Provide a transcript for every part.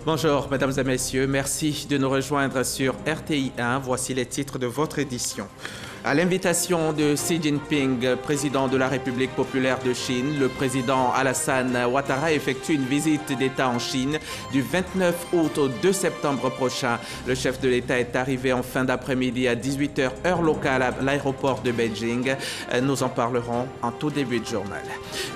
Bonjour, mesdames et messieurs. Merci de nous rejoindre sur RTI 1. Voici les titres de votre édition. À l'invitation de Xi Jinping, président de la République populaire de Chine, le président Alassane Ouattara effectue une visite d'État en Chine du 29 août au 2 septembre prochain. Le chef de l'État est arrivé en fin d'après-midi à 18 h heure locale à l'aéroport de Beijing. Nous en parlerons en tout début de journal.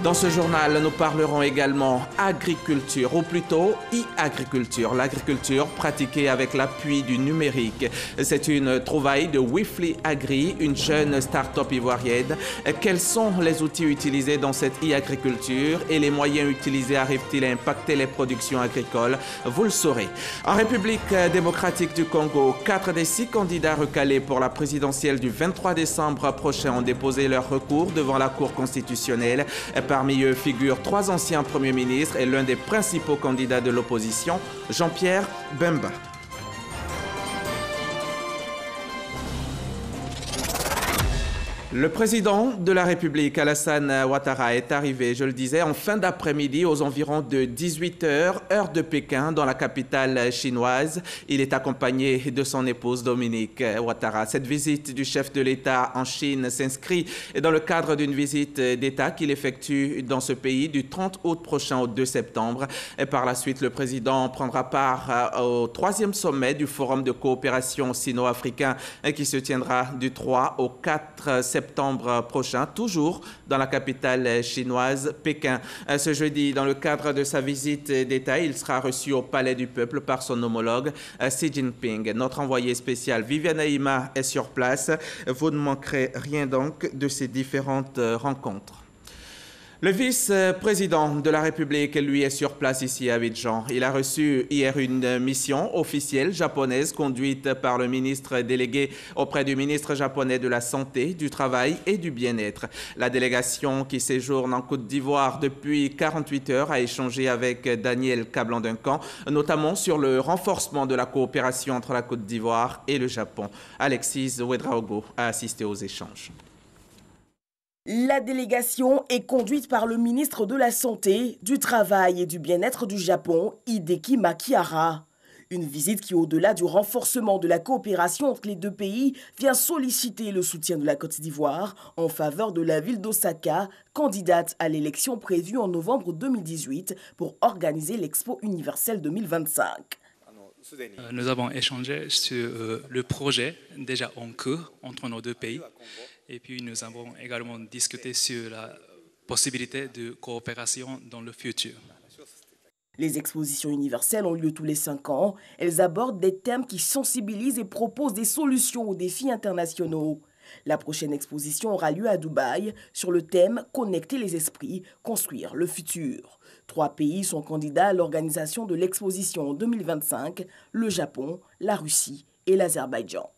Dans ce journal, nous parlerons également agriculture, ou plutôt e-agriculture, l'agriculture pratiquée avec l'appui du numérique. C'est une trouvaille de Wifly Agri, une jeune start-up ivoirienne. Quels sont les outils utilisés dans cette e-agriculture et les moyens utilisés arrivent-ils à impacter les productions agricoles? Vous le saurez. En République démocratique du Congo, 4 des 6 candidats recalés pour la présidentielle du 23 décembre prochain ont déposé leur recours devant la Cour constitutionnelle. Parmi eux figurent 3 anciens premiers ministres et l'un des principaux candidats de l'opposition, Jean-Pierre Bemba. Le président de la République, Alassane Ouattara, est arrivé, je le disais, en fin d'après-midi aux environs de 18 h heure de Pékin, dans la capitale chinoise. Il est accompagné de son épouse Dominique Ouattara. Cette visite du chef de l'État en Chine s'inscrit dans le cadre d'une visite d'État qu'il effectue dans ce pays du 30 août prochain au 2 septembre. Et par la suite, le président prendra part au 3e sommet du Forum de coopération sino-africain qui se tiendra du 3 au 4 septembre prochain, toujours dans la capitale chinoise, Pékin. Ce jeudi, dans le cadre de sa visite d'État, il sera reçu au Palais du Peuple par son homologue Xi Jinping. Notre envoyé spécial Viviane Aïma est sur place. Vous ne manquerez rien donc de ces différentes rencontres. Le vice-président de la République, lui, est sur place ici à Abidjan. Il a reçu hier une mission officielle japonaise conduite par le ministre délégué auprès du ministre japonais de la Santé, du Travail et du Bien-être. La délégation qui séjourne en Côte d'Ivoire depuis 48 heures a échangé avec Daniel Kablan-Duncan, notamment sur le renforcement de la coopération entre la Côte d'Ivoire et le Japon. Alexis Ouedraogo a assisté aux échanges. La délégation est conduite par le ministre de la Santé, du Travail et du Bien-être du Japon, Hideki Makihara. Une visite qui, au-delà du renforcement de la coopération entre les deux pays, vient solliciter le soutien de la Côte d'Ivoire en faveur de la ville d'Osaka, candidate à l'élection prévue en novembre 2018 pour organiser l'Expo universelle 2025. Nous avons échangé sur le projet déjà en cours entre nos deux pays. Et puis nous avons également discuté sur la possibilité de coopération dans le futur. Les expositions universelles ont lieu tous les 5 ans. Elles abordent des thèmes qui sensibilisent et proposent des solutions aux défis internationaux. La prochaine exposition aura lieu à Dubaï sur le thème « Connecter les esprits, construire le futur ». 3 pays sont candidats à l'organisation de l'exposition en 2025, le Japon, la Russie et l'Azerbaïdjan.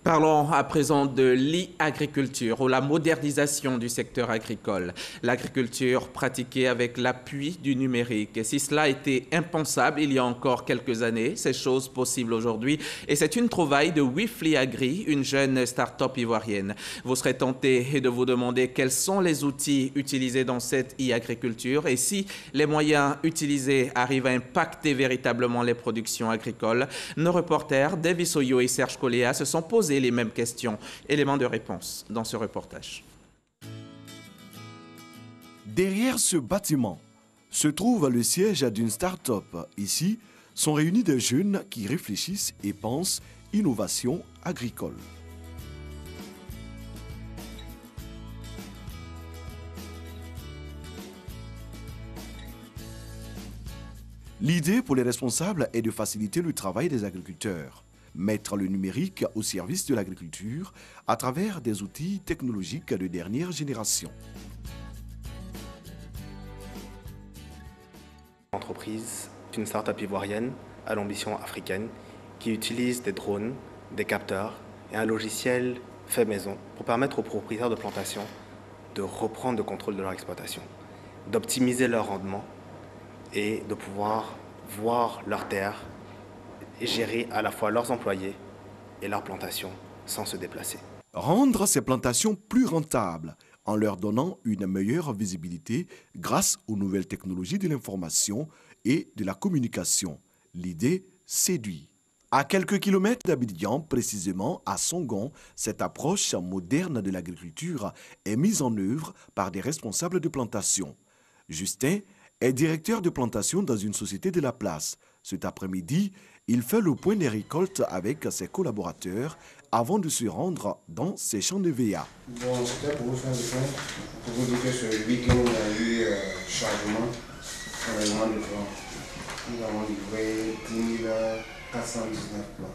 Parlons à présent de l'e-agriculture ou la modernisation du secteur agricole. L'agriculture pratiquée avec l'appui du numérique. Si cela était impensable il y a encore quelques années, c'est chose possible aujourd'hui. Et c'est une trouvaille de Wifly Agri, une jeune start-up ivoirienne. Vous serez tenté de vous demander quels sont les outils utilisés dans cette e-agriculture et si les moyens utilisés arrivent à impacter véritablement les productions agricoles. Nos reporters Davis Oyo et Serge Coléa se sont posés les mêmes questions. Éléments de réponse dans ce reportage. Derrière ce bâtiment se trouve le siège d'une start-up. Ici sont réunis des jeunes qui réfléchissent et pensent innovation agricole. L'idée pour les responsables est de faciliter le travail des agriculteurs. Mettre le numérique au service de l'agriculture à travers des outils technologiques de dernière génération. L'entreprise est une start-up ivoirienne à l'ambition africaine qui utilise des drones, des capteurs et un logiciel fait maison pour permettre aux propriétaires de plantations de reprendre le contrôle de leur exploitation, d'optimiser leur rendement et de pouvoir voir leur terre et gérer à la fois leurs employés et leurs plantations sans se déplacer. Rendre ces plantations plus rentables en leur donnant une meilleure visibilité grâce aux nouvelles technologies de l'information et de la communication. L'idée séduit. À quelques kilomètres d'Abidjan, précisément à Songon, cette approche moderne de l'agriculture est mise en œuvre par des responsables de plantation. Justin est directeur de plantation dans une société de la place. Cet après-midi, il fait le point des récoltes avec ses collaborateurs avant de se rendre dans ses champs de VA. Bon, c'était pour vous faire le point. Pour vous dire que ce week-end, on a eu chargement de plants. Nous avons livré 10 419 plants.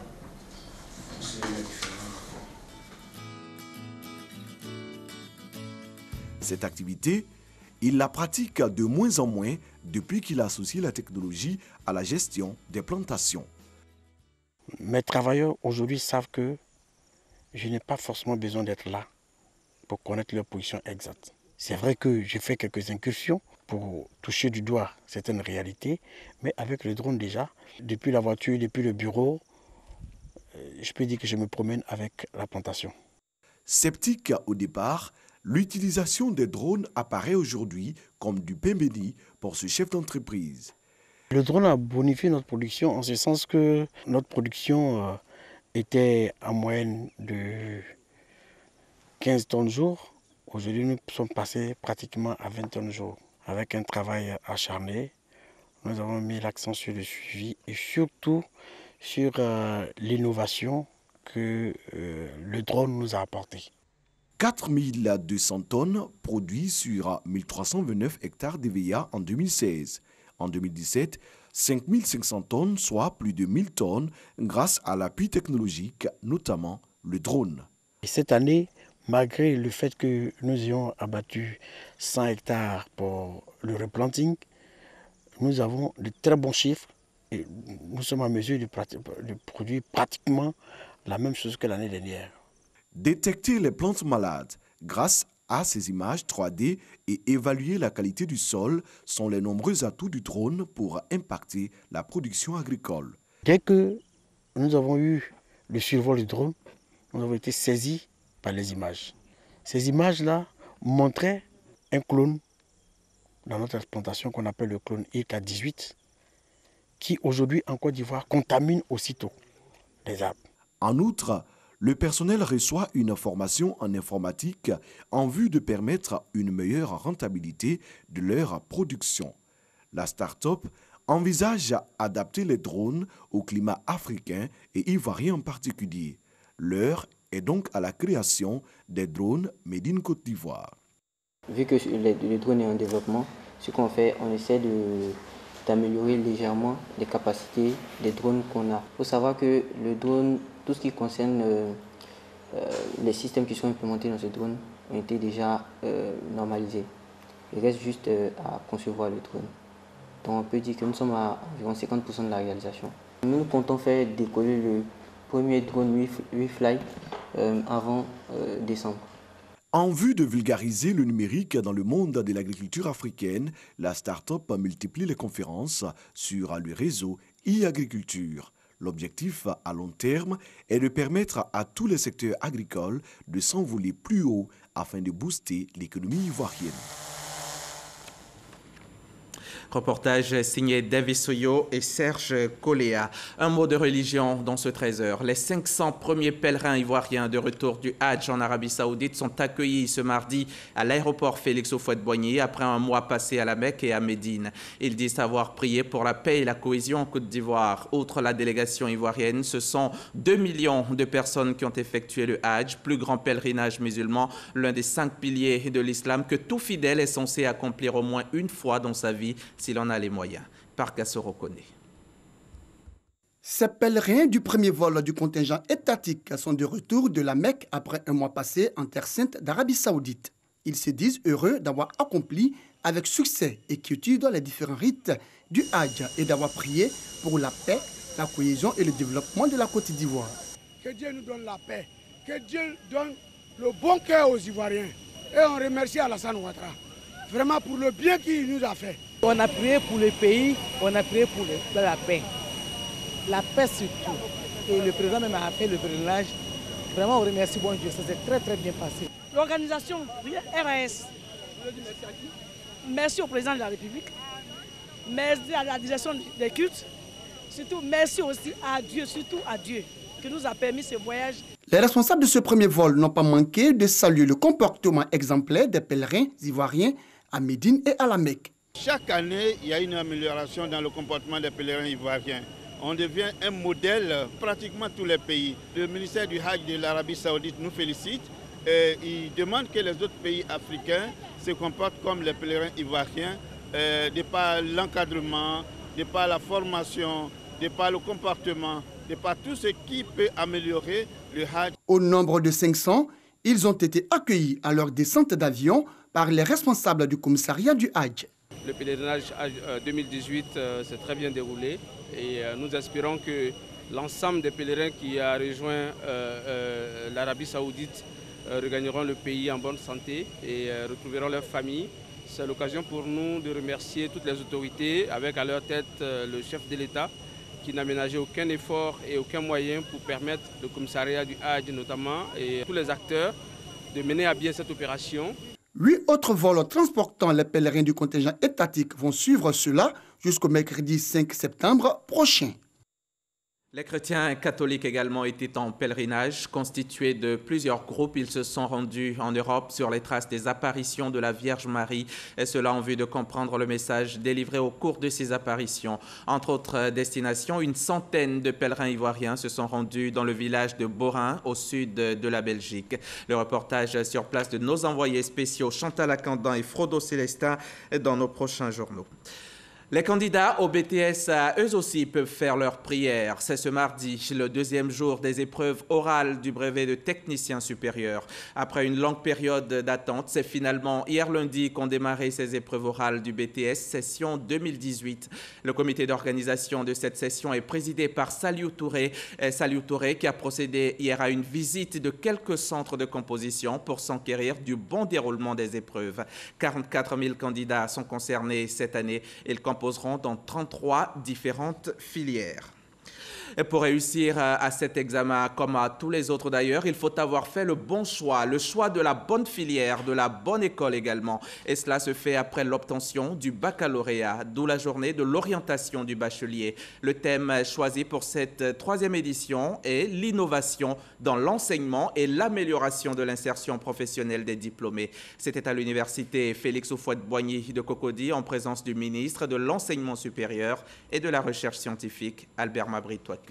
C'est la différence. Cette activité, il la pratique de moins en moins depuis qu'il associe la technologie à la gestion des plantations. Mes travailleurs aujourd'hui savent que je n'ai pas forcément besoin d'être là pour connaître leur position exacte. C'est vrai que j'ai fait quelques incursions pour toucher du doigt certaines réalités, mais avec le drone déjà, depuis la voiture, depuis le bureau, je peux dire que je me promène avec la plantation. Sceptique au départ, l'utilisation des drones apparaît aujourd'hui comme du pain béni pour ce chef d'entreprise. Le drone a bonifié notre production en ce sens que notre production était en moyenne de 15 tonnes jour. Aujourd'hui, nous sommes passés pratiquement à 20 tonnes jour. Avec un travail acharné, nous avons mis l'accent sur le suivi et surtout sur l'innovation que le drone nous a apporté. 4200 tonnes produits sur 1329 hectares d'EVA en 2016. En 2017, 5500 tonnes, soit plus de 1000 tonnes, grâce à l'appui technologique, notamment le drone. Et cette année, malgré le fait que nous ayons abattu 100 hectares pour le replanting, nous avons de très bons chiffres et nous sommes en mesure de produire pratiquement la même chose que l'année dernière. Détecter les plantes malades grâce à ces images 3D et évaluer la qualité du sol sont les nombreux atouts du drone pour impacter la production agricole. Dès que nous avons eu le survol du drone, nous avons été saisis par les images. Ces images-là montraient un clone dans notre exploitation qu'on appelle le clone IK18 qui aujourd'hui en Côte d'Ivoire contamine aussitôt les arbres. En outre, le personnel reçoit une formation en informatique en vue de permettre une meilleure rentabilité de leur production. La start-up envisage d'adapter les drones au climat africain et ivoirien en particulier. L'heure est donc à la création des drones Made in Côte d'Ivoire. Vu que le drone est en développement, ce qu'on fait, on essaie d'améliorer légèrement les capacités des drones qu'on a. Il faut savoir que le drone, tout ce qui concerne les systèmes qui sont implémentés dans ce drone ont été déjà normalisés. Il reste juste à concevoir le drone. Donc on peut dire que nous sommes à environ 50% de la réalisation. Nous comptons faire décoller le premier drone WeFly avant décembre. En vue de vulgariser le numérique dans le monde de l'agriculture africaine, la start-up multiplie les conférences sur le réseau e-agriculture. L'objectif à long terme est de permettre à tous les secteurs agricoles de s'envoler plus haut afin de booster l'économie ivoirienne. Reportage signé David Soyo et Serge Coléa. Un mot de religion dans ce trésor. Les 500 premiers pèlerins ivoiriens de retour du Hadj en Arabie Saoudite sont accueillis ce mardi à l'aéroport Félix Houphouët-Boigny après un mois passé à la Mecque et à Médine. Ils disent avoir prié pour la paix et la cohésion en Côte d'Ivoire. Outre la délégation ivoirienne, ce sont 2 millions de personnes qui ont effectué le Hadj, plus grand pèlerinage musulman, l'un des 5 piliers de l'islam que tout fidèle est censé accomplir au moins une fois dans sa vie s'il en a les moyens. Pargassoro connaît. Ces pèlerins du premier vol du contingent étatique sont de retour de la Mecque après un mois passé en terre sainte d'Arabie Saoudite. Ils se disent heureux d'avoir accompli avec succès et quiétude les différents rites du Hadj et d'avoir prié pour la paix, la cohésion et le développement de la Côte d'Ivoire. Que Dieu nous donne la paix, que Dieu donne le bon cœur aux Ivoiriens. Et on remercie Alassane Ouattara, vraiment pour le bien qu'il nous a fait. On a prié pour le pays, on a prié pour la paix. La paix surtout. Et le président même a fait le pèlerinage. Vraiment, on remercie bon Dieu, ça s'est très très bien passé. L'organisation RAS. Merci au président de la République merci à la direction des cultes, surtout merci aussi à Dieu, surtout à Dieu, qui nous a permis ce voyage. Les responsables de ce premier vol n'ont pas manqué de saluer le comportement exemplaire des pèlerins ivoiriens à Médine et à la Mecque. Chaque année, il y a une amélioration dans le comportement des pèlerins ivoiriens. On devient un modèle pratiquement tous les pays. Le ministère du Hajj de l'Arabie Saoudite nous félicite et il demande que les autres pays africains se comportent comme les pèlerins ivoiriens, de par l'encadrement, de par la formation, de par le comportement, de par tout ce qui peut améliorer le Hajj. Au nombre de 500, ils ont été accueillis à leur descente d'avion par les responsables du commissariat du Hajj. Le pèlerinage 2018 s'est très bien déroulé et nous espérons que l'ensemble des pèlerins qui a rejoint l'Arabie Saoudite regagneront le pays en bonne santé et retrouveront leur famille. C'est l'occasion pour nous de remercier toutes les autorités, avec à leur tête le chef de l'État, qui n'a ménagé aucun effort et aucun moyen pour permettre le commissariat du Hajj notamment et tous les acteurs de mener à bien cette opération. 8 autres vols transportant les pèlerins du contingent étatique vont suivre cela jusqu'au mercredi 5 septembre prochain. Les chrétiens catholiques également étaient en pèlerinage. Constitués de plusieurs groupes, ils se sont rendus en Europe sur les traces des apparitions de la Vierge Marie, et cela en vue de comprendre le message délivré au cours de ces apparitions. Entre autres destinations, une centaine de pèlerins ivoiriens se sont rendus dans le village de Borin, au sud de la Belgique. Le reportage sur place de nos envoyés spéciaux Chantal Akandan et Frodo Célestin dans nos prochains journaux. Les candidats au BTS, eux aussi, peuvent faire leur prière. C'est ce mardi, le deuxième jour des épreuves orales du brevet de technicien supérieur. Après une longue période d'attente, c'est finalement hier lundi qu'ont démarré ces épreuves orales du BTS, session 2018. Le comité d'organisation de cette session est présidé par Saliou Touré, qui a procédé hier à une visite de quelques centres de composition pour s'enquérir du bon déroulement des épreuves. 44 000 candidats sont concernés cette année. Ils composeront dans 33 différentes filières. Et pour réussir à cet examen, comme à tous les autres d'ailleurs, il faut avoir fait le bon choix, le choix de la bonne filière, de la bonne école également. Et cela se fait après l'obtention du baccalauréat, d'où la journée de l'orientation du bachelier. Le thème choisi pour cette troisième édition est l'innovation dans l'enseignement et l'amélioration de l'insertion professionnelle des diplômés. C'était à l'université Félix Houphouët-Boigny de Cocody en présence du ministre de l'Enseignement supérieur et de la Recherche scientifique, Albert Mabry-Toitkeus.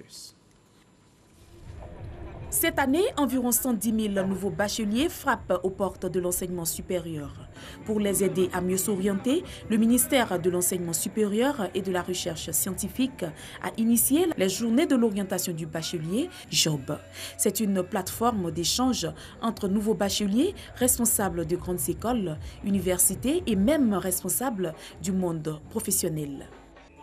Cette année, environ 110 000 nouveaux bacheliers frappent aux portes de l'enseignement supérieur. Pour les aider à mieux s'orienter, le ministère de l'Enseignement supérieur et de la Recherche scientifique a initié les journées de l'orientation du bachelier JOB. C'est une plateforme d'échange entre nouveaux bacheliers, responsables de grandes écoles, universités et même responsables du monde professionnel.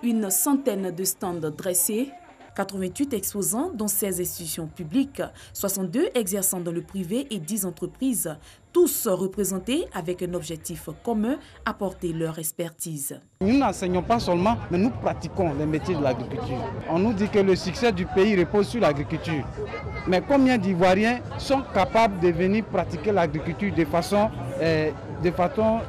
Une centaine de stands dressés, 88 exposants, dont 16 institutions publiques, 62 exerçant dans le privé et 10 entreprises, tous représentés avec un objectif commun, apporter leur expertise. Nous n'enseignons pas seulement, mais nous pratiquons les métiers de l'agriculture. On nous dit que le succès du pays repose sur l'agriculture. Mais combien d'Ivoiriens sont capables de venir pratiquer l'agriculture de façon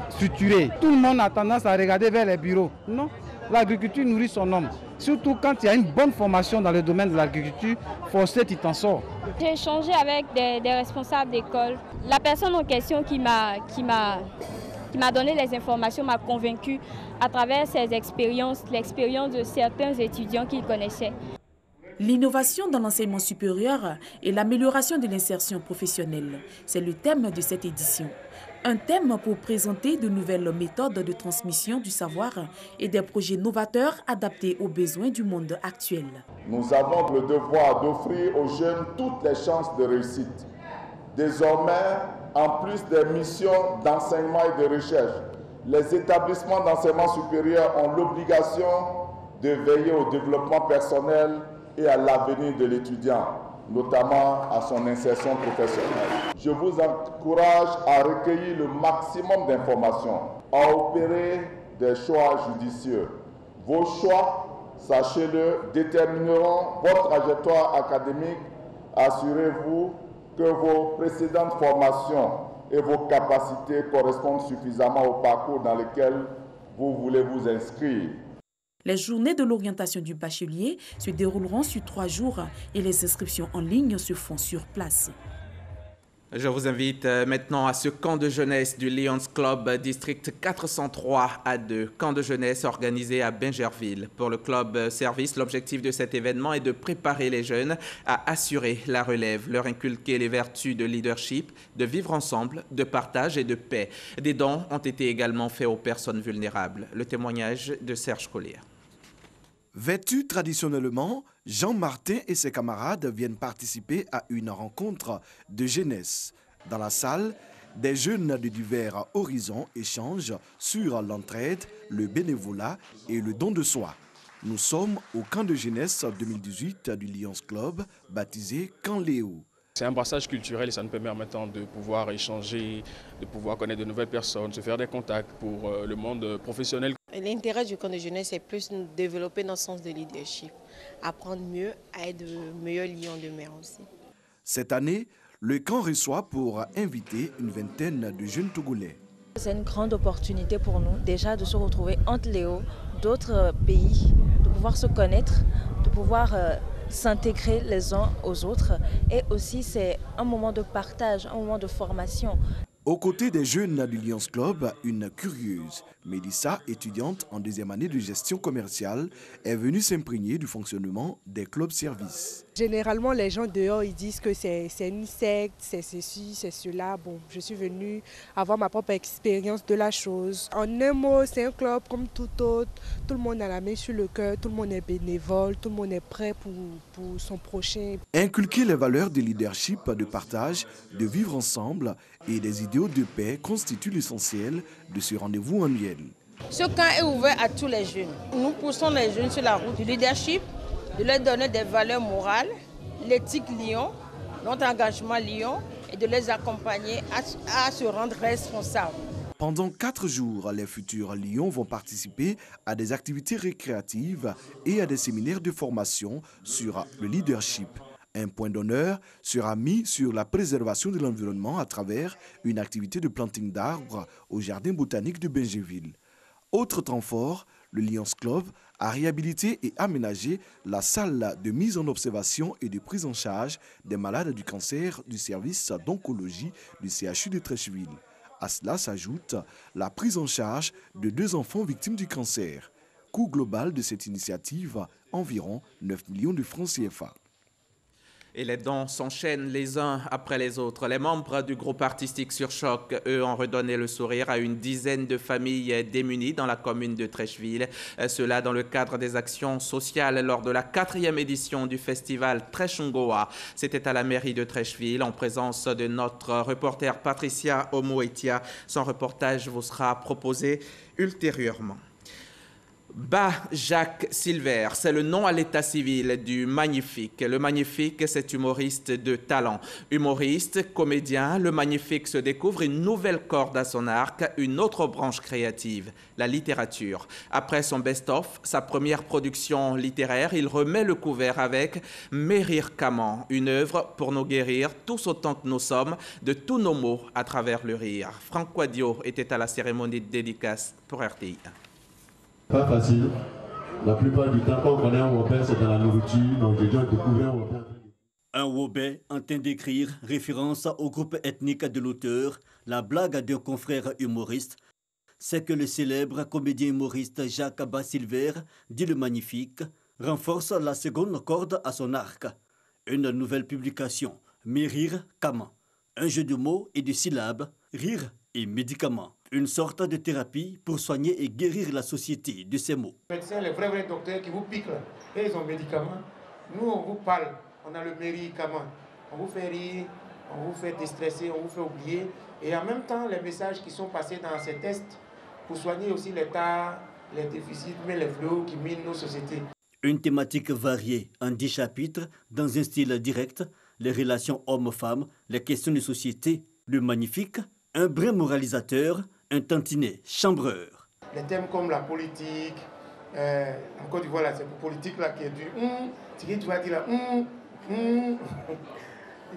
structurée? Tout le monde a tendance à regarder vers les bureaux. Non, l'agriculture nourrit son homme. Surtout quand il y a une bonne formation dans le domaine de l'agriculture, forcément tu t'en sors. J'ai échangé avec des responsables d'école. La personne en question qui m'a donné les informations m'a convaincu à travers ses expériences, l'expérience de certains étudiants qu'il connaissait. L'innovation dans l'enseignement supérieur et l'amélioration de l'insertion professionnelle, c'est le thème de cette édition. Un thème pour présenter de nouvelles méthodes de transmission du savoir et des projets novateurs adaptés aux besoins du monde actuel. Nous avons le devoir d'offrir aux jeunes toutes les chances de réussite. Désormais, en plus des missions d'enseignement et de recherche, les établissements d'enseignement supérieur ont l'obligation de veiller au développement personnel et à l'avenir de l'étudiant, notamment à son insertion professionnelle. Je vous encourage à recueillir le maximum d'informations, à opérer des choix judicieux. Vos choix, sachez-le, détermineront votre trajectoire académique. Assurez-vous que vos précédentes formations et vos capacités correspondent suffisamment au parcours dans lequel vous voulez vous inscrire. Les journées de l'orientation du bachelier se dérouleront sur 3 jours et les inscriptions en ligne se font sur place. Je vous invite maintenant à ce camp de jeunesse du Lions Club District 403 à 2, camp de jeunesse organisé à Bingerville. Pour le club service, l'objectif de cet événement est de préparer les jeunes à assurer la relève, leur inculquer les vertus de leadership, de vivre ensemble, de partage et de paix. Des dons ont été également faits aux personnes vulnérables. Le témoignage de Serge Collier. Vêtus traditionnellement, Jean Martin et ses camarades viennent participer à une rencontre de jeunesse. Dans la salle, des jeunes de divers horizons échangent sur l'entraide, le bénévolat et le don de soi. Nous sommes au camp de jeunesse 2018 du Lions Club, baptisé Camp Léo. C'est un brassage culturel et ça nous permet maintenant de pouvoir échanger, de pouvoir connaître de nouvelles personnes, se faire des contacts pour le monde professionnel. L'intérêt du camp de jeunesse, c'est plus de développer notre sens de leadership, apprendre mieux à être de meilleurs lions de mer aussi. Cette année, le camp reçoit pour inviter une vingtaine de jeunes Togolais. C'est une grande opportunité pour nous déjà de se retrouver entre Léo, d'autres pays, de pouvoir se connaître, de pouvoir s'intégrer les uns aux autres. Et aussi, c'est un moment de partage, un moment de formation. Aux côtés des jeunes du Lions Club, une curieuse, Mélissa, étudiante en 2e année de gestion commerciale, est venue s'imprégner du fonctionnement des clubs services. Généralement, les gens dehors, ils disent que c'est une secte, c'est ceci, c'est cela. Bon, je suis venue avoir ma propre expérience de la chose. En un mot, c'est un club comme tout autre. Tout le monde a la main sur le cœur, tout le monde est bénévole, tout le monde est prêt pour son prochain. Inculquer les valeurs de leadership, de partage, de vivre ensemble et des idéaux de paix constitue l'essentiel de ce rendez-vous annuel. Ce camp est ouvert à tous les jeunes. Nous poussons les jeunes sur la route du leadership, de leur donner des valeurs morales, l'éthique Lion, notre engagement Lion et de les accompagner à se rendre responsables. Pendant 4 jours, les futurs Lions vont participer à des activités récréatives et à des séminaires de formation sur le leadership. Un point d'honneur sera mis sur la préservation de l'environnement à travers une activité de planting d'arbres au jardin botanique de Bingerville. Autre temps fort, le Lions Club a réhabilité et aménagé la salle de mise en observation et de prise en charge des malades du cancer du service d'oncologie du CHU de Trècheville. À cela s'ajoute la prise en charge de 2 enfants victimes du cancer. Coût global de cette initiative, environ 9 millions de francs CFA. Et les dons s'enchaînent les uns après les autres. Les membres du groupe artistique Sur Choc, eux, ont redonné le sourire à une dizaine de familles démunies dans la commune de Trècheville. Cela dans le cadre des actions sociales lors de la 4e édition du festival Trèchungoa. C'était à la mairie de Trècheville en présence de notre reporter Patricia Omoetia. Son reportage vous sera proposé ultérieurement. Jacques Silver, c'est le nom à l'état civil du Magnifique. Le Magnifique, c'est humoriste de talent. Humoriste, comédien, le Magnifique se découvre une nouvelle corde à son arc, une autre branche créative, la littérature. Après son best-of, sa première production littéraire, il remet le couvert avec Mérir Caman, une œuvre pour nous guérir tous autant que nous sommes de tous nos maux à travers le rire. Franck Quadio était à la cérémonie de dédicace pour RTI. Pas facile. La plupart du temps, quand on connaît un Wobé, c'est dans la nourriture. Donc, j'ai déjà découvert un Wobé. Un Wobé en train d'écrire référence au groupe ethnique de l'auteur, la blague d'un confrère humoriste. C'est que le célèbre comédien humoriste Jacques Silver, dit le Magnifique, renforce la seconde corde à son arc. Une nouvelle publication, Mérir Caman. Un jeu de mots et de syllabes, rire et médicaments. Une sorte de thérapie pour soigner et guérir la société de ces mots. Les médecins, les vrais docteurs qui vous piquent, et ils ont médicaments. Nous, on vous parle, on a le médicament. On vous fait rire, on vous fait déstresser, on vous fait oublier. Et en même temps, les messages qui sont passés dans ces tests pour soigner aussi l'état, les déficits, mais les fléaux qui minent nos sociétés. Une thématique variée en 10 chapitres, dans un style direct, les relations hommes-femmes, les questions de société, le Magnifique, un brin moralisateur, un tantinet chambreur. Les thèmes comme la politique, en Côte d'Ivoire, c'est pour politique là, qui est du ce que tu vas dire là,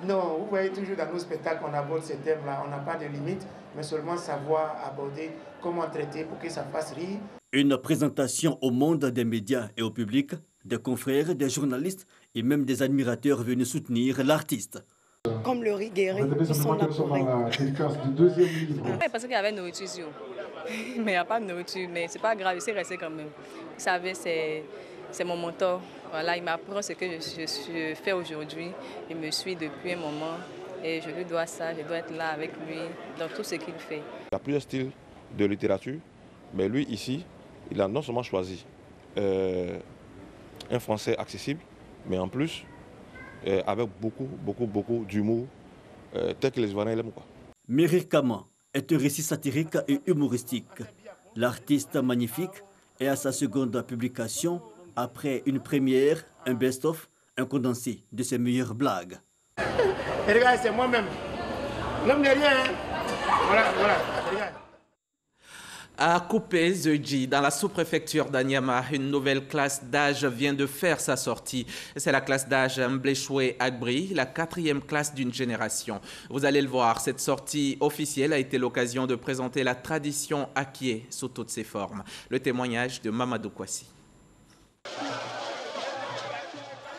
Non, vous voyez toujours dans nos spectacles qu'on aborde ces thèmes-là, on n'a pas de limite, mais seulement savoir aborder comment traiter pour que ça fasse rire. Une présentation au monde des médias et au public, des confrères, des journalistes et même des admirateurs venus soutenir l'artiste. Comme le riz guéri, ils sont là pour rien. Parce qu'il y avait nourriture, mais il n'y a pas de nourriture, mais c'est pas grave, il s'est resté quand même. Vous savez, c'est mon mentor. Voilà, il m'apprend ce que je fais aujourd'hui. Il me suit depuis un moment et je lui dois ça, je dois être là avec lui dans tout ce qu'il fait. Il y a plusieurs styles de littérature, mais lui ici, il a non seulement choisi un français accessible, mais en plus avec beaucoup d'humour, tel que les Ivoiriens l'aiment. Merir Kama est un récit satirique et humoristique. L'artiste magnifique est à sa seconde publication après une première, un best-of, un condensé de ses meilleures blagues. Et regarde, c'est moi-même. L'homme n'est rien. Hein? Voilà, regarde. À Coupé-Zedji, dans la sous-préfecture d'Anyama, une nouvelle classe d'âge vient de faire sa sortie. C'est la classe d'âge Mbléchoué-Agbri, la 4e classe d'une génération. Vous allez le voir, cette sortie officielle a été l'occasion de présenter la tradition Akie sous toutes ses formes. Le témoignage de Mamadou Kwasi.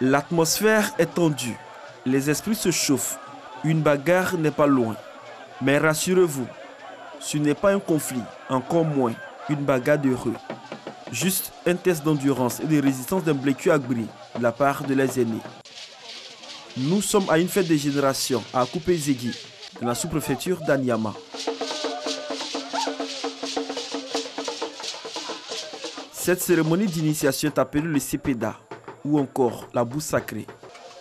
L'atmosphère est tendue, les esprits se chauffent, une bagarre n'est pas loin. Mais rassurez-vous, ce n'est pas un conflit, encore moins une bagarre d'heureux. Juste un test d'endurance et de résistance d'un Mbléchoué Agbri de la part de leurs aînés. Nous sommes à une fête des générations à Coupé-Zedji, dans la sous-préfecture d'Anyama. Cette cérémonie d'initiation est appelée le Sepeda, ou encore la boue sacrée.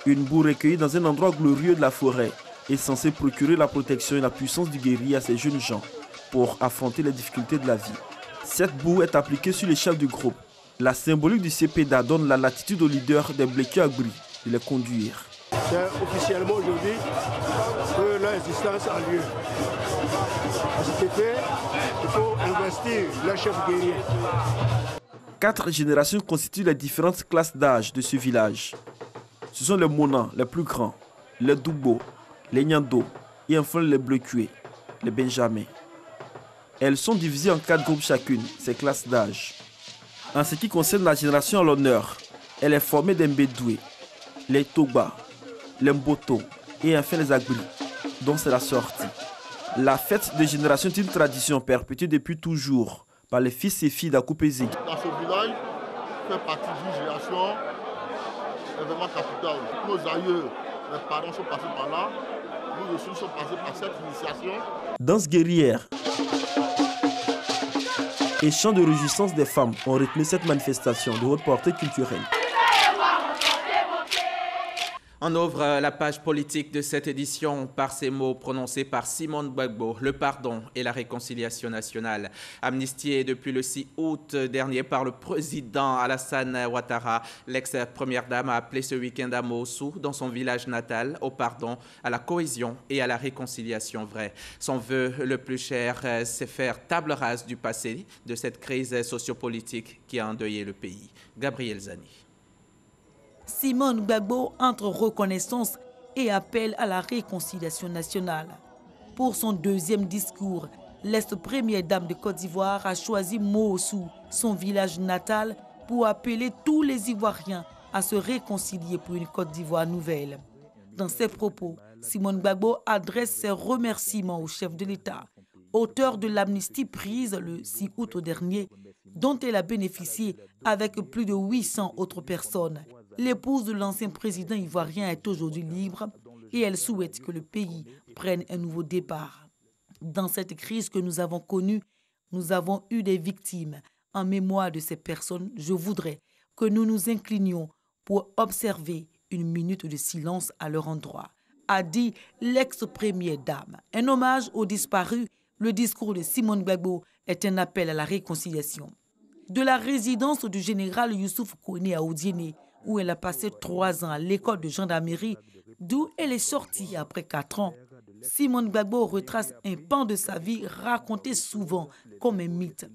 Une boue recueillie dans un endroit glorieux de la forêt est censée procurer la protection et la puissance du guerrier à ces jeunes gens pour affronter les difficultés de la vie. Cette boue est appliquée sur les chefs du groupe. La symbolique du Sepeda donne la latitude au leader des Mbléchoué Agbri de les conduire. C'est officiellement aujourd'hui que leur existence a lieu. À cet effet, il faut investir leur chef guerrier. 4 générations constituent les différentes classes d'âge de ce village. Ce sont les Mona, les plus grands, les Doubo, les Nyando et enfin les Mbléchoué, les Benjamins. Elles sont divisées en 4 groupes chacune, ces classes d'âge. En ce qui concerne la génération à l'honneur, elle est formée des Mbédoué, les Toba, les Mboto et enfin les Agbri, dont c'est la sortie. La fête de génération est une tradition perpétuée depuis toujours par les fils et filles d'Akoupé-Zedji. Dans ce village, fait partie d'une génération vraiment capitale. Nos aïeux, les parents sont passés par là, nous aussi sommes passés par cette initiation. Danse guerrière et chants de réjouissance des femmes ont rythmé cette manifestation de haute portée culturelle. On ouvre la page politique de cette édition par ces mots prononcés par Simone Gbagbo, le pardon et la réconciliation nationale. Amnistié depuis le 6 août dernier par le président Alassane Ouattara, l'ex-première dame a appelé ce week-end à Moussou, dans son village natal, au pardon, à la cohésion et à la réconciliation vraie. Son vœu le plus cher, c'est faire table rase du passé de cette crise sociopolitique qui a endeuillé le pays. Gabriel Zani. Simone Gbagbo entre reconnaissance et appel à la réconciliation nationale. Pour son deuxième discours, l'ex-première dame de Côte d'Ivoire a choisi Moussou, son village natal, pour appeler tous les Ivoiriens à se réconcilier pour une Côte d'Ivoire nouvelle. Dans ses propos, Simone Gbagbo adresse ses remerciements au chef de l'État, auteur de l'amnistie prise le 6 août dernier, dont elle a bénéficié avec plus de 800 autres personnes. L'épouse de l'ancien président ivoirien est aujourd'hui libre et elle souhaite que le pays prenne un nouveau départ. Dans cette crise que nous avons connue, nous avons eu des victimes. En mémoire de ces personnes, je voudrais que nous nous inclinions pour observer une minute de silence à leur endroit, a dit l'ex-première dame. Un hommage aux disparus, le discours de Simone Gbagbo est un appel à la réconciliation. De la résidence du général Youssouf Kone à Odiéné, où elle a passé 3 ans à l'école de gendarmerie, d'où elle est sortie après 4 ans. Simone Gbagbo retrace un pan de sa vie raconté souvent comme un mythe.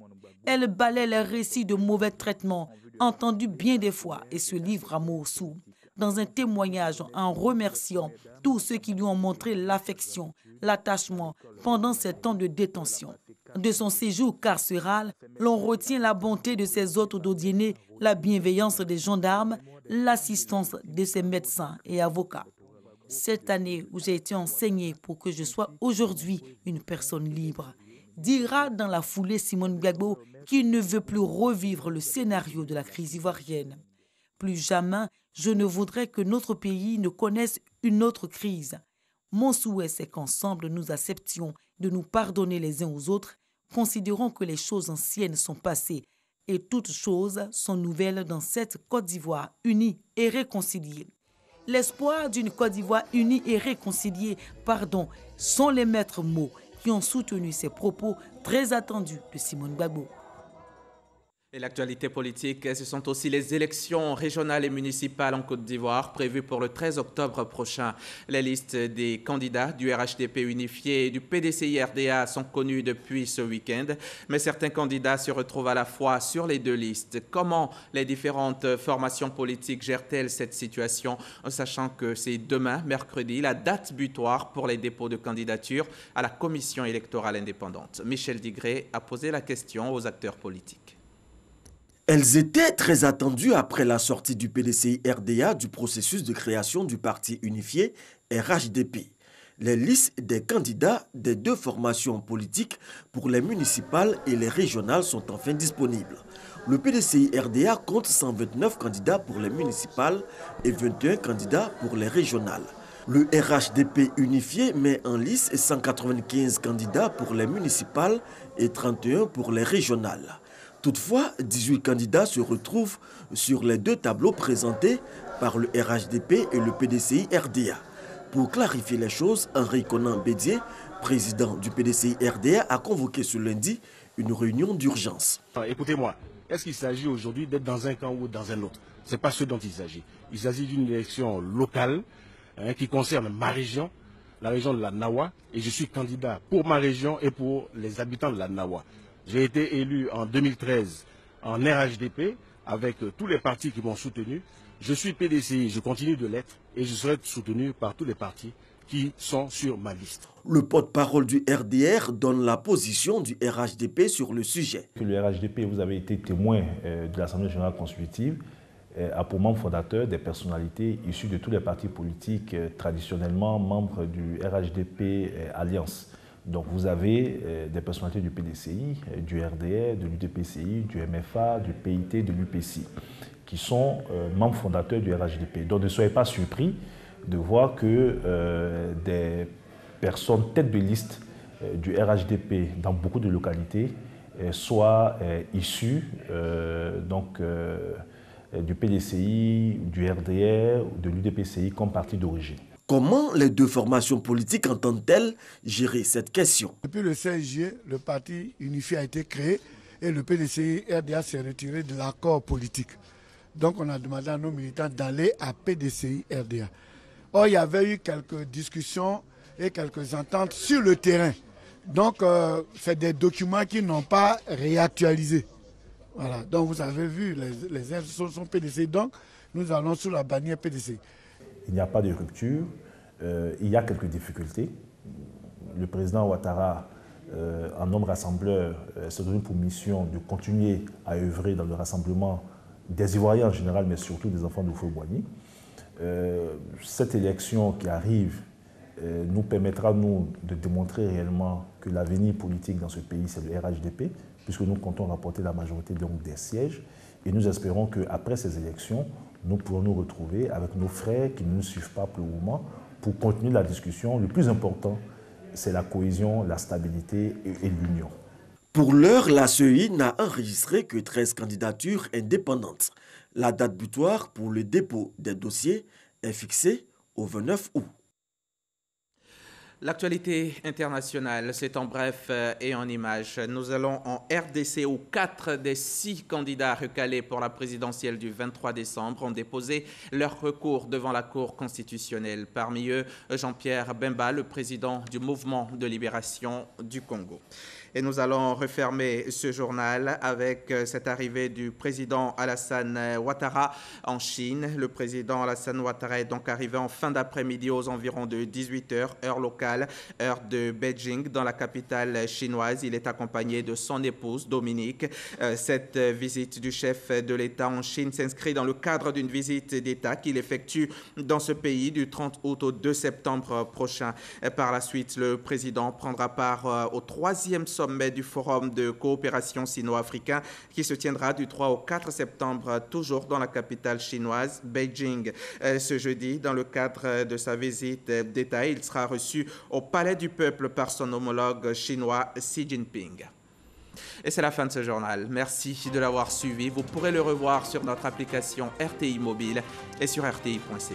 Elle balaie les récits de mauvais traitements entendus bien des fois et se livre à Moussou, dans un témoignage en remerciant tous ceux qui lui ont montré l'affection, l'attachement pendant ces temps de détention. de son séjour carcéral, l'on retient la bonté de ses hôtes d'Odiéné, la bienveillance des gendarmes, l'assistance de ses médecins et avocats. Cette année où j'ai été enseigné pour que je sois aujourd'hui une personne libre, dira dans la foulée Simone Gbagbo qu'il ne veut plus revivre le scénario de la crise ivoirienne. Plus jamais, je ne voudrais que notre pays ne connaisse une autre crise. Mon souhait, c'est qu'ensemble, nous acceptions de nous pardonner les uns aux autres, considérant que les choses anciennes sont passées et toutes choses sont nouvelles dans cette Côte d'Ivoire unie et réconciliée. L'espoir d'une Côte d'Ivoire unie et réconciliée, sont les maîtres mots qui ont soutenu ces propos très attendus de Simone Gbagbo. Et l'actualité politique, ce sont aussi les élections régionales et municipales en Côte d'Ivoire prévues pour le 13 octobre prochain. Les listes des candidats du RHDP unifié et du PDCI-RDA sont connues depuis ce week-end, mais certains candidats se retrouvent à la fois sur les deux listes. Comment les différentes formations politiques gèrent-elles cette situation, en sachant que c'est demain, mercredi, la date butoir pour les dépôts de candidature à la commission électorale indépendante. Michel Digré a posé la question aux acteurs politiques. Elles étaient très attendues après la sortie du PDCI-RDA du processus de création du parti unifié RHDP. Les listes des candidats des deux formations politiques pour les municipales et les régionales sont enfin disponibles. Le PDCI-RDA compte 129 candidats pour les municipales et 21 candidats pour les régionales. Le RHDP unifié met en lice 195 candidats pour les municipales et 31 pour les régionales. Toutefois, 18 candidats se retrouvent sur les deux tableaux présentés par le RHDP et le PDCI-RDA. Pour clarifier les choses, Henri Konan Bédier, président du PDCI-RDA, a convoqué ce lundi une réunion d'urgence. Écoutez-moi, est-ce qu'il s'agit aujourd'hui d'être dans un camp ou dans un autre? Ce n'est pas ce dont il s'agit. Il s'agit d'une élection locale qui concerne ma région, la région de la Nawa, et je suis candidat pour ma région et pour les habitants de la Nawa. J'ai été élu en 2013 en RHDP avec tous les partis qui m'ont soutenu. Je suis PDCI, je continue de l'être et je serai soutenu par tous les partis qui sont sur ma liste. Le porte-parole du RDR donne la position du RHDP sur le sujet. Le RHDP, vous avez été témoin de l'Assemblée générale constitutive, a pour membres fondateurs des personnalités issues de tous les partis politiques traditionnellement membres du RHDP Alliance. Donc vous avez des personnalités du PDCI, du RDR, de l'UDPCI, du MFA, du PIT, de l'UPCI, qui sont membres fondateurs du RHDP. Donc ne soyez pas surpris de voir que des personnes têtes de liste du RHDP dans beaucoup de localités soient issues du PDCI, du RDR, de l'UDPCI comme parti d'origine. Comment les deux formations politiques entendent-elles gérer cette question? Depuis le 16 juillet, le parti unifié a été créé et le PDCI-RDA s'est retiré de l'accord politique. Donc on a demandé à nos militants d'aller à PDCI-RDA. Or, il y avait eu quelques discussions et quelques ententes sur le terrain. Donc, c'est des documents qui n'ont pas réactualisé. Voilà. Donc, vous avez vu, les institutions sont PDCI. Donc, nous allons sous la bannière PDCI. Il n'y a pas de rupture, il y a quelques difficultés. Le président Ouattara, en homme rassembleur, s'est donné pour mission de continuer à œuvrer dans le rassemblement des Ivoiriens en général, mais surtout des enfants de Houphouët-Boigny. Cette élection qui arrive nous permettra, nous, de démontrer réellement que l'avenir politique dans ce pays, c'est le RHDP, puisque nous comptons rapporter la majorité donc, des sièges. Et nous espérons qu'après ces élections, nous pourrons nous retrouver avec nos frères qui ne nous suivent pas pour le moment pour continuer la discussion. Le plus important, c'est la cohésion, la stabilité et l'union. Pour l'heure, la CEI n'a enregistré que 13 candidatures indépendantes. La date butoir pour le dépôt des dossiers est fixée au 29 août. L'actualité internationale, c'est en bref et en images. Nous allons en RDC où 4 des 6 candidats recalés pour la présidentielle du 23 décembre ont déposé leur recours devant la Cour constitutionnelle. Parmi eux, Jean-Pierre Bemba, le président du Mouvement de libération du Congo. Et nous allons refermer ce journal avec cette arrivée du président Alassane Ouattara en Chine. Le président Alassane Ouattara est donc arrivé en fin d'après-midi aux environs de 18h, heure locale, heure de Beijing, dans la capitale chinoise. Il est accompagné de son épouse, Dominique. Cette visite du chef de l'État en Chine s'inscrit dans le cadre d'une visite d'État qu'il effectue dans ce pays du 30 août au 2 septembre prochain. Par la suite, le président prendra part au 3e sommet du Forum de coopération sino-africain qui se tiendra du 3 au 4 septembre, toujours dans la capitale chinoise, Beijing. Ce jeudi, dans le cadre de sa visite d'État, il sera reçu au Palais du Peuple par son homologue chinois Xi Jinping. Et c'est la fin de ce journal. Merci de l'avoir suivi. Vous pourrez le revoir sur notre application RTI Mobile et sur rti.ci.